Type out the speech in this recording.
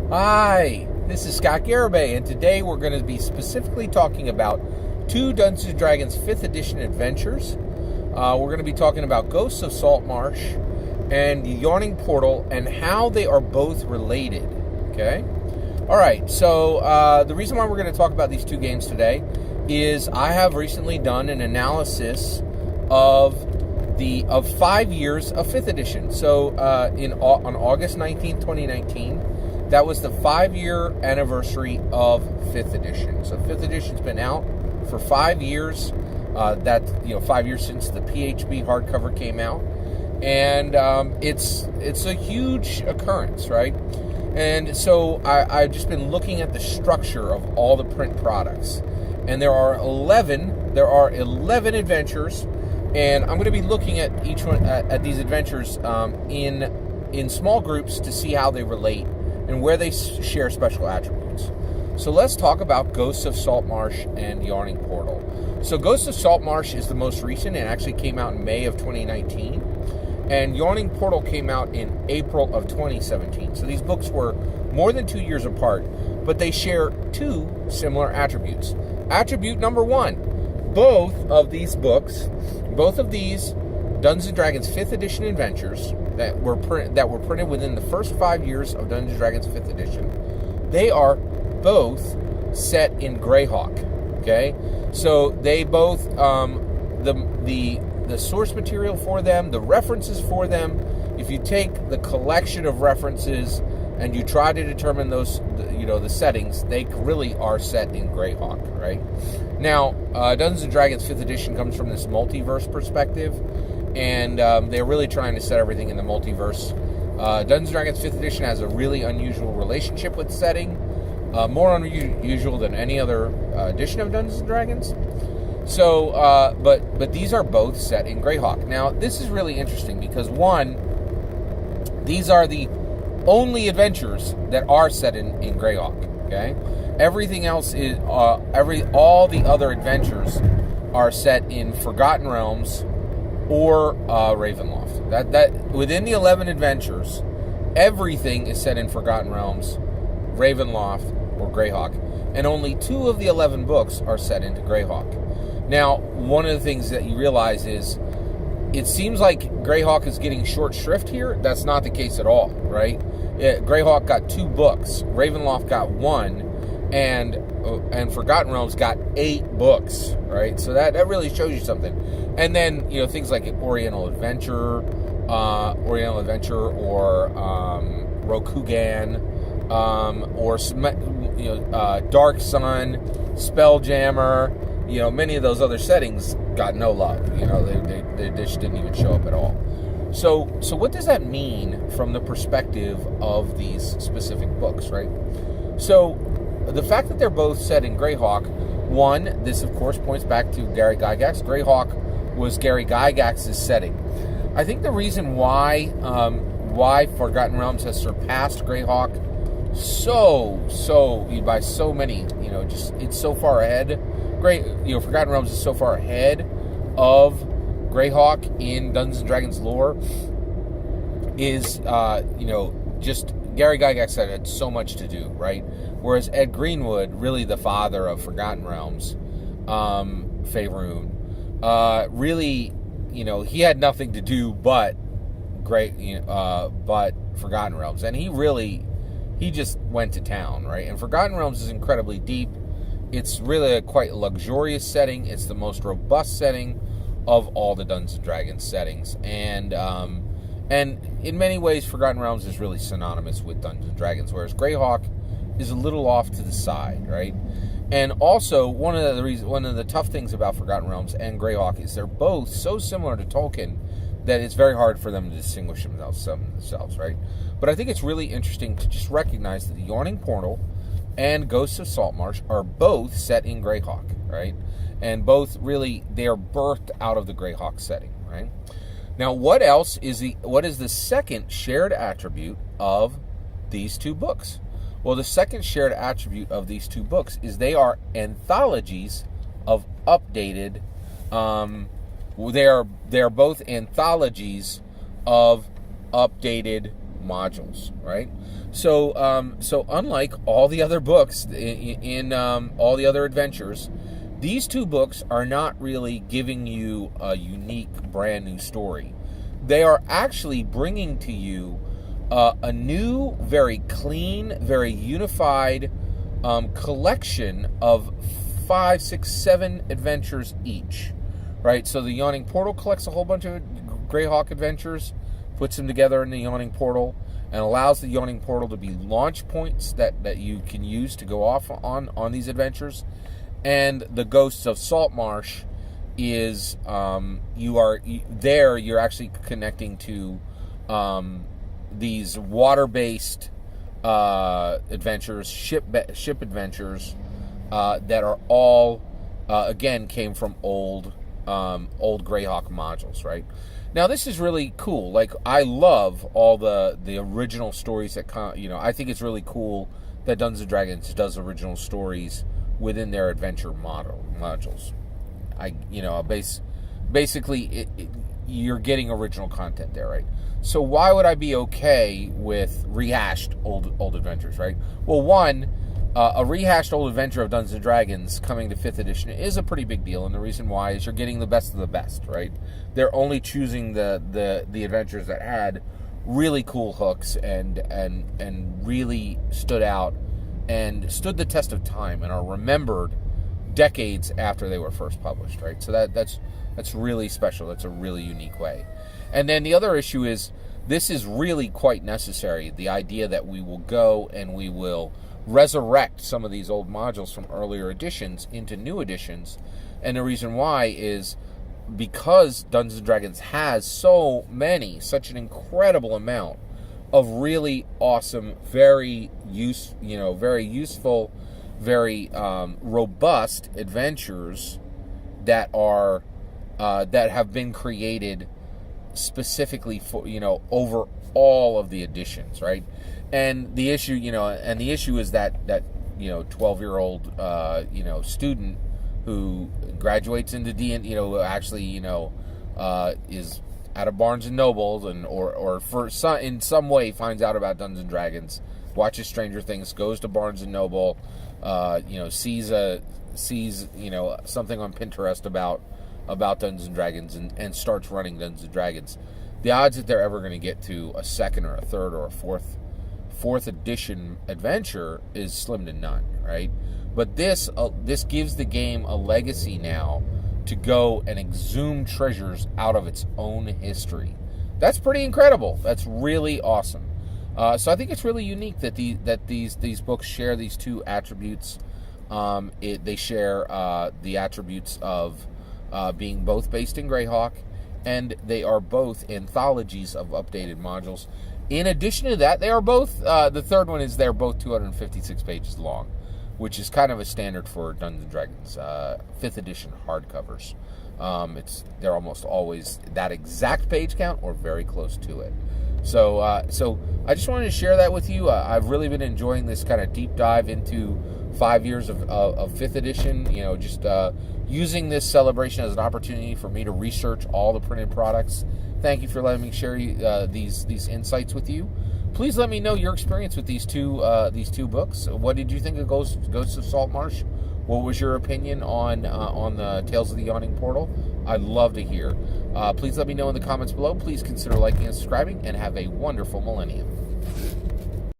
Hi, this is Scott Garibay, and today we're going to be specifically talking about two Dungeons & Dragons 5th edition adventures. We're going to be talking about Ghosts of Saltmarsh and the Yawning Portal and how they are both related, okay? Alright, so the reason why we're going to talk about these two games today is I have recently done an analysis of 5 years of 5th edition. So on August 19th, 2019, that was the 5-year anniversary of 5th edition. So 5th edition's been out for 5 years. 5 years since the PHB hardcover came out, and it's a huge occurrence, right? And so I've just been looking at the structure of all the print products, and there are 11 adventures, and I'm going to be looking at each one at these adventures in small groups to see how they relate and where they share special attributes. So let's talk about Ghosts of Saltmarsh and Yawning Portal. So Ghosts of Saltmarsh is the most recent and actually came out in May of 2019. And Yawning Portal came out in April of 2017. So these books were more than 2 years apart, but they share two similar attributes. Attribute number one, both of these Dungeons & Dragons 5th edition adventures that were printed within the first 5 years of Dungeons & Dragons 5th edition, they are both set in Greyhawk. Okay, so they both the source material for them, the references for them. If you take the collection of references and you try to determine those, the settings, they really are set in Greyhawk. Right now, Dungeons & Dragons 5th edition comes from this multiverse perspective. And they're really trying to set everything in the multiverse. Dungeons & Dragons 5th edition has a really unusual relationship with setting, more unusual than any other edition of Dungeons & Dragons. So, but these are both set in Greyhawk. Now, this is really interesting because these are the only adventures that are set in Greyhawk. Okay, everything else is all the other adventures are set in Forgotten Realms or Ravenloft. That within the 11 adventures, everything is set in Forgotten Realms, Ravenloft, or Greyhawk, and only 2 of the 11 books are set into Greyhawk. Now, one of the things that you realize is it seems like Greyhawk is getting short shrift here. That's not the case at all, right? Greyhawk got 2 books, Ravenloft got 1, and Forgotten Realms got 8 books, right? So that really shows you something. And then, things like Oriental Adventure, or Rokugan, or Dark Sun, Spelljammer, many of those other settings got no love. They just didn't even show up at all. So what does that mean from the perspective of these specific books, right? So the fact that they're both set in Greyhawk, one, this of course points back to Gary Gygax. Greyhawk was Gary Gygax's setting. I think the reason why Forgotten Realms has surpassed Greyhawk by so many, it's so far ahead. Forgotten Realms is so far ahead of Greyhawk in Dungeons & Dragons lore is, just Gary Gygax had so much to do, right? Whereas Ed Greenwood, really the father of Forgotten Realms, Faerun, really, he had nothing to do but Forgotten Realms, and he just went to town, right? And Forgotten Realms is incredibly deep. It's really a quite luxurious setting. It's the most robust setting of all the Dungeons & Dragons settings, and in many ways, Forgotten Realms is really synonymous with Dungeons & Dragons, whereas Greyhawk is a little off to the side, right? And also, one of the tough things about Forgotten Realms and Greyhawk is they're both so similar to Tolkien that it's very hard for them to distinguish themselves, right? But I think it's really interesting to just recognize that the Yawning Portal and Ghosts of Saltmarsh are both set in Greyhawk, right? And both really, they are birthed out of the Greyhawk setting, right? Now, what is the second shared attribute of these two books? Well, the second shared attribute of these two books is they are anthologies of updated. They are both anthologies of updated modules, right? So unlike all the other books in all the other adventures, these two books are not really giving you a unique, brand new story. They are actually bringing to you a new, very clean, very unified collection of 5, 6, 7 adventures each, right? So the Yawning Portal collects a whole bunch of Greyhawk adventures, puts them together in the Yawning Portal, and allows the Yawning Portal to be launch points that you can use to go off on these adventures. And the Ghosts of Saltmarsh is you're actually connecting to these water-based adventures, ship adventures that are all again came from old Greyhawk modules, right? Now this is really cool. Like, I love all the original stories that I think it's really cool that Dungeons & Dragons does original stories within their adventure modules. Basically you're getting original content there, right? So why would I be okay with rehashed old adventures, right? Well, one, a rehashed old adventure of Dungeons & Dragons coming to 5th edition is a pretty big deal, and the reason why is you're getting the best of the best, right? They're only choosing the adventures that had really cool hooks and really stood out and stood the test of time and are remembered decades after they were first published, right? So that's really special. That's a really unique way. And then the other issue is this is really quite necessary. The idea that we will go and we will resurrect some of these old modules from earlier editions into new editions. And the reason why is because Dungeons & Dragons has such an incredible amount of really awesome, very useful, very robust adventures that are that have been created specifically for over all of the editions, right? And the issue is that 12-year-old student who graduates into DND, actually is at a Barnes and Nobles or in some way finds out about Dungeons and Dragons, watches Stranger Things, goes to Barnes and Noble, sees something on Pinterest about Dungeons and Dragons and starts running Dungeons and Dragons. The odds that they're ever going to get to a second or a third or a fourth edition adventure is slim to none, right? But this gives the game a legacy now to go and exhume treasures out of its own history. That's pretty incredible. That's really awesome. So I think it's really unique that these books share these two attributes. They share the attributes of being both based in Greyhawk, and they are both anthologies of updated modules. In addition to that, they are both, the third one is they're both 256 pages long, which is kind of a standard for Dungeons & Dragons 5th edition hardcovers. They're almost always that exact page count or very close to it. So I just wanted to share that with you. I've really been enjoying this kind of deep dive into 5 years of 5th edition, just using this celebration as an opportunity for me to research all the printed products. Thank you for letting me share these insights with you. Please let me know your experience with these two books. What did you think of Ghosts of Saltmarsh? What was your opinion on the Tales of the Yawning Portal? I'd love to hear. Please let me know in the comments below. Please consider liking and subscribing, and have a wonderful millennium.